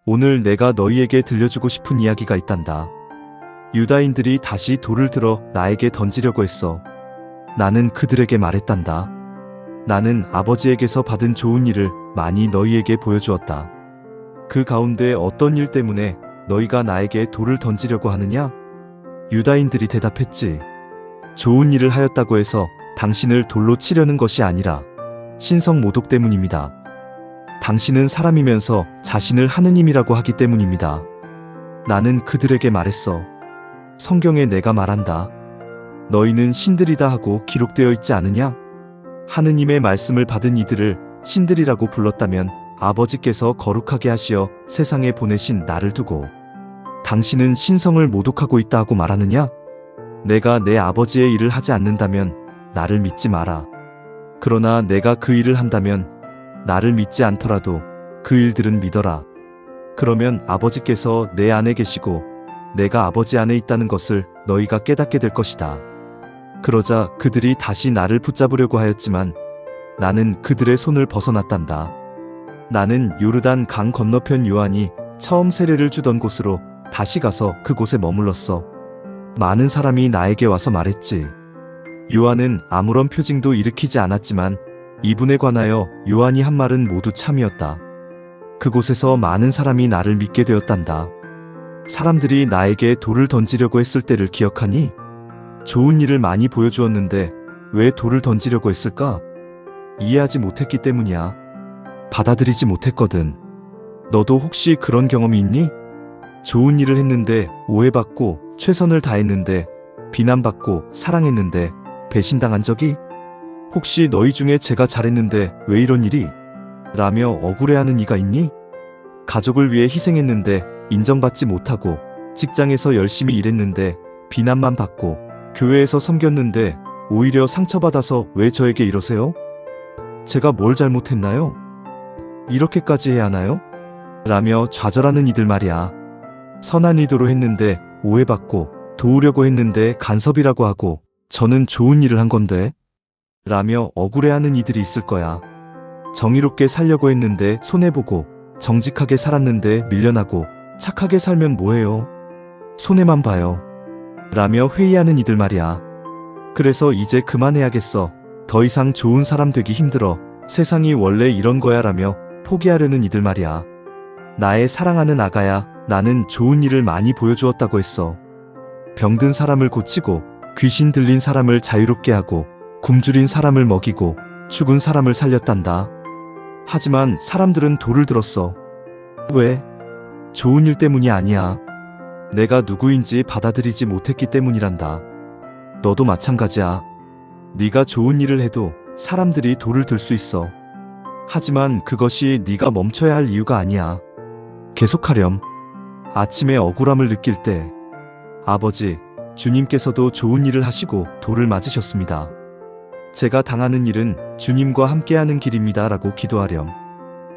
오늘 내가 너희에게 들려주고 싶은 이야기가 있단다. 유다인들이 다시 돌을 들어 나에게 던지려고 했어. 나는 그들에게 말했단다. 나는 아버지에게서 받은 좋은 일을 많이 너희에게 보여주었다. 그 가운데 어떤 일 때문에 너희가 나에게 돌을 던지려고 하느냐? 유다인들이 대답했지. 좋은 일을 하였다고 해서 당신을 돌로 치려는 것이 아니라 신성 모독 때문입니다. 당신은 사람이면서 자신을 하느님이라고 하기 때문입니다. 나는 그들에게 말했어. 성경에 내가 말한다. 너희는 신들이다 하고 기록되어 있지 않으냐? 하느님의 말씀을 받은 이들을 신들이라고 불렀다면 아버지께서 거룩하게 하시어 세상에 보내신 나를 두고 당신은 신성을 모독하고 있다 하고 말하느냐? 내가 내 아버지의 일을 하지 않는다면 나를 믿지 마라. 그러나 내가 그 일을 한다면 나를 믿지 않더라도 그 일들은 믿어라. 그러면 아버지께서 내 안에 계시고 내가 아버지 안에 있다는 것을 너희가 깨닫게 될 것이다. 그러자 그들이 다시 나를 붙잡으려고 하였지만 나는 그들의 손을 벗어났단다. 나는 요르단 강 건너편 요한이 처음 세례를 주던 곳으로 다시 가서 그곳에 머물렀어. 많은 사람이 나에게 와서 말했지. 요한은 아무런 표징도 일으키지 않았지만 이분에 관하여 요한이 한 말은 모두 참이었다. 그곳에서 많은 사람이 나를 믿게 되었단다. 사람들이 나에게 돌을 던지려고 했을 때를 기억하니? 좋은 일을 많이 보여주었는데 왜 돌을 던지려고 했을까? 이해하지 못했기 때문이야. 받아들이지 못했거든. 너도 혹시 그런 경험이 있니? 좋은 일을 했는데 오해받고 최선을 다했는데 비난받고 사랑했는데 배신당한 적이? 혹시 너희 중에 제가 잘했는데 왜 이런 일이? 라며 억울해하는 이가 있니? 가족을 위해 희생했는데 인정받지 못하고 직장에서 열심히 일했는데 비난만 받고 교회에서 섬겼는데 오히려 상처받아서 왜 저에게 이러세요? 제가 뭘 잘못했나요? 이렇게까지 해야 하나요? 라며 좌절하는 이들 말이야. 선한 의도로 했는데 오해받고 도우려고 했는데 간섭이라고 하고 저는 좋은 일을 한 건데 라며 억울해하는 이들이 있을 거야. 정의롭게 살려고 했는데 손해보고 정직하게 살았는데 밀려나고 착하게 살면 뭐해요? 손해만 봐요. 라며 회의하는 이들 말이야. 그래서 이제 그만해야겠어. 더 이상 좋은 사람 되기 힘들어. 세상이 원래 이런 거야 라며 포기하려는 이들 말이야. 나의 사랑하는 아가야, 나는 좋은 일을 많이 보여주었다고 했어. 병든 사람을 고치고 귀신 들린 사람을 자유롭게 하고 굶주린 사람을 먹이고 죽은 사람을 살렸단다. 하지만 사람들은 돌을 들었어. 왜? 좋은 일 때문이 아니야. 내가 누구인지 받아들이지 못했기 때문이란다. 너도 마찬가지야. 네가 좋은 일을 해도 사람들이 돌을 들 수 있어. 하지만 그것이 네가 멈춰야 할 이유가 아니야. 계속하렴. 아침에 억울함을 느낄 때 아버지, 주님께서도 좋은 일을 하시고 돌을 맞으셨습니다. 제가 당하는 일은 주님과 함께하는 길입니다 라고 기도하렴.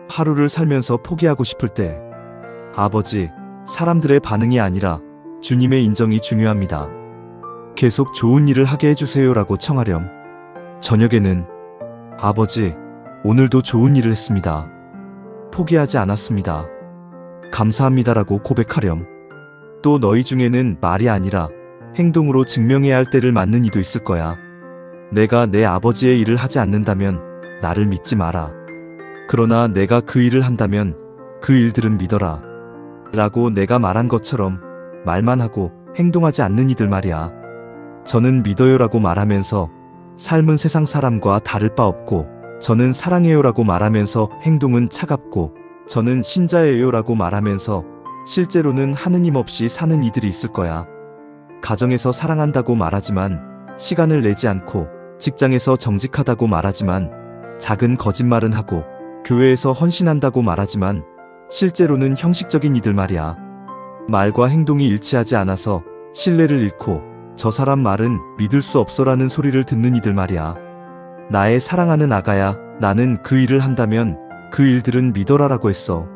하루를 살면서 포기하고 싶을 때 아버지, 사람들의 반응이 아니라 주님의 인정이 중요합니다. 계속 좋은 일을 하게 해주세요 라고 청하렴. 저녁에는 아버지, 오늘도 좋은 일을 했습니다. 포기하지 않았습니다. 감사합니다 라고 고백하렴. 또 너희 중에는 말이 아니라 행동으로 증명해야 할 때를 맞는 이도 있을 거야. 내가 내 아버지의 일을 하지 않는다면 나를 믿지 마라. 그러나 내가 그 일을 한다면 그 일들은 믿어라. 라고 내가 말한 것처럼 말만 하고 행동하지 않는 이들 말이야. 저는 믿어요 라고 말하면서 삶은 세상 사람과 다를 바 없고 저는 사랑해요 라고 말하면서 행동은 차갑고 저는 신자예요 라고 말하면서 실제로는 하느님 없이 사는 이들이 있을 거야. 가정에서 사랑한다고 말하지만 시간을 내지 않고 직장에서 정직하다고 말하지만 작은 거짓말은 하고 교회에서 헌신한다고 말하지만 실제로는 형식적인 이들 말이야. 말과 행동이 일치하지 않아서 신뢰를 잃고 저 사람 말은 믿을 수 없어라는 소리를 듣는 이들 말이야. 나의 사랑하는 아가야, 나는 그 일을 한다면 그 일들은 믿어라라고 했어.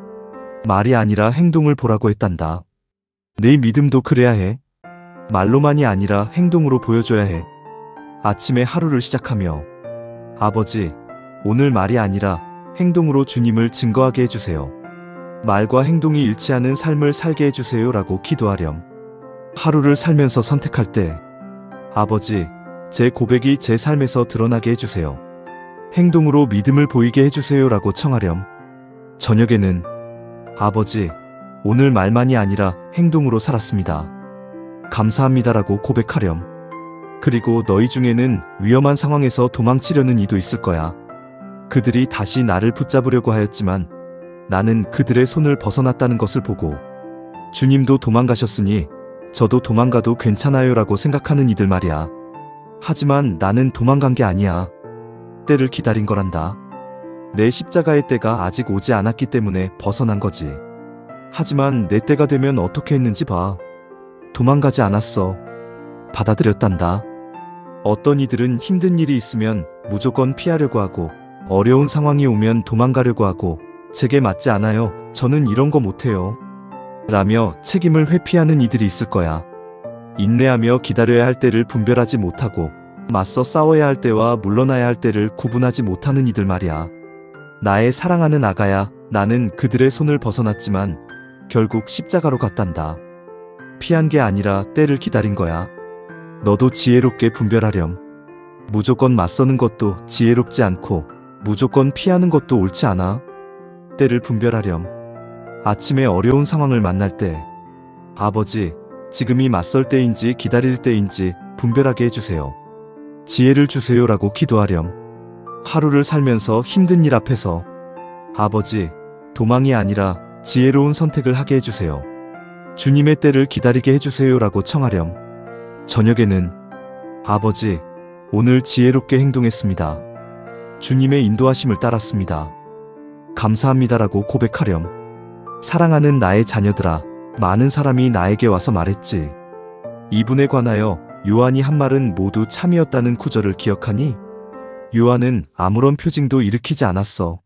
말이 아니라 행동을 보라고 했단다. 내 믿음도 그래야 해. 말로만이 아니라 행동으로 보여줘야 해. 아침에 하루를 시작하며 아버지, 오늘 말이 아니라 행동으로 주님을 증거하게 해주세요. 말과 행동이 일치하는 삶을 살게 해주세요라고 기도하렴. 하루를 살면서 선택할 때 아버지, 제 고백이 제 삶에서 드러나게 해주세요. 행동으로 믿음을 보이게 해주세요라고 청하렴. 저녁에는 아버지, 오늘 말만이 아니라 행동으로 살았습니다. 감사합니다라고 고백하렴. 그리고 너희 중에는 위험한 상황에서 도망치려는 이도 있을 거야. 그들이 다시 나를 붙잡으려고 하였지만 나는 그들의 손을 벗어났다는 것을 보고 주님도 도망가셨으니 저도 도망가도 괜찮아요라고 생각하는 이들 말이야. 하지만 나는 도망간 게 아니야. 때를 기다린 거란다. 내 십자가의 때가 아직 오지 않았기 때문에 벗어난 거지. 하지만 내 때가 되면 어떻게 했는지 봐. 도망가지 않았어. 받아들였단다. 어떤 이들은 힘든 일이 있으면 무조건 피하려고 하고 어려운 상황이 오면 도망가려고 하고 제게 맞지 않아요. 저는 이런 거 못해요. 라며 책임을 회피하는 이들이 있을 거야. 인내하며 기다려야 할 때를 분별하지 못하고 맞서 싸워야 할 때와 물러나야 할 때를 구분하지 못하는 이들 말이야. 나의 사랑하는 아가야, 나는 그들의 손을 벗어났지만 결국 십자가로 갔단다. 피한 게 아니라 때를 기다린 거야. 너도 지혜롭게 분별하렴. 무조건 맞서는 것도 지혜롭지 않고 무조건 피하는 것도 옳지 않아. 때를 분별하렴. 아침에 어려운 상황을 만날 때 아버지, 지금이 맞설 때인지 기다릴 때인지 분별하게 해주세요. 지혜를 주세요라고 기도하렴. 하루를 살면서 힘든 일 앞에서 아버지, 도망이 아니라 지혜로운 선택을 하게 해주세요. 주님의 때를 기다리게 해주세요라고 청하렴. 저녁에는 아버지, 오늘 지혜롭게 행동했습니다. 주님의 인도하심을 따랐습니다. 감사합니다라고 고백하렴. 사랑하는 나의 자녀들아, 많은 사람이 나에게 와서 말했지. 이분에 관하여 요한이 한 말은 모두 참이었다는 구절을 기억하니? 요한은 아무런 표징도 일으키지 않았어.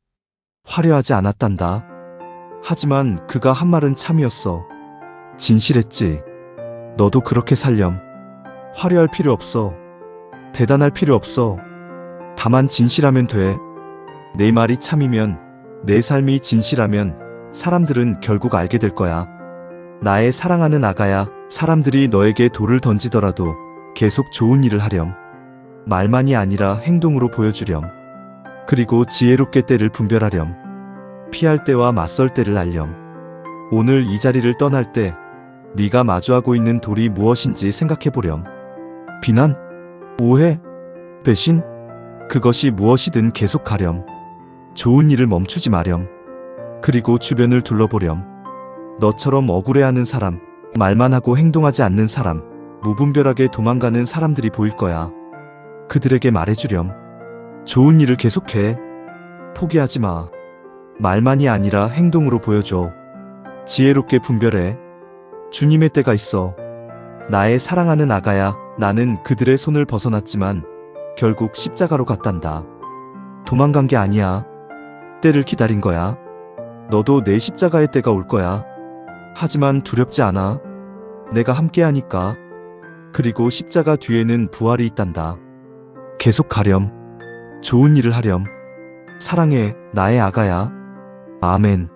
화려하지 않았단다. 하지만 그가 한 말은 참이었어. 진실했지. 너도 그렇게 살렴. 화려할 필요 없어. 대단할 필요 없어. 다만 진실하면 돼. 내 말이 참이면, 내 삶이 진실하면 사람들은 결국 알게 될 거야. 나의 사랑하는 아가야, 사람들이 너에게 돌을 던지더라도 계속 좋은 일을 하렴. 말만이 아니라 행동으로 보여주렴. 그리고 지혜롭게 때를 분별하렴. 피할 때와 맞설 때를 알렴. 오늘 이 자리를 떠날 때 네가 마주하고 있는 돌이 무엇인지 생각해보렴. 비난? 오해? 배신? 그것이 무엇이든 계속 가렴. 좋은 일을 멈추지 마렴. 그리고 주변을 둘러보렴. 너처럼 억울해하는 사람, 말만 하고 행동하지 않는 사람, 무분별하게 도망가는 사람들이 보일 거야. 그들에게 말해주렴. 좋은 일을 계속해. 포기하지 마. 말만이 아니라 행동으로 보여줘. 지혜롭게 분별해. 주님의 때가 있어. 나의 사랑하는 아가야, 나는 그들의 손을 벗어났지만 결국 십자가로 갔단다. 도망간 게 아니야. 때를 기다린 거야. 너도 내 십자가의 때가 올 거야. 하지만 두렵지 않아. 내가 함께하니까. 그리고 십자가 뒤에는 부활이 있단다. 계속 가렴. 좋은 일을 하렴. 사랑해, 나의 아가야. 아멘.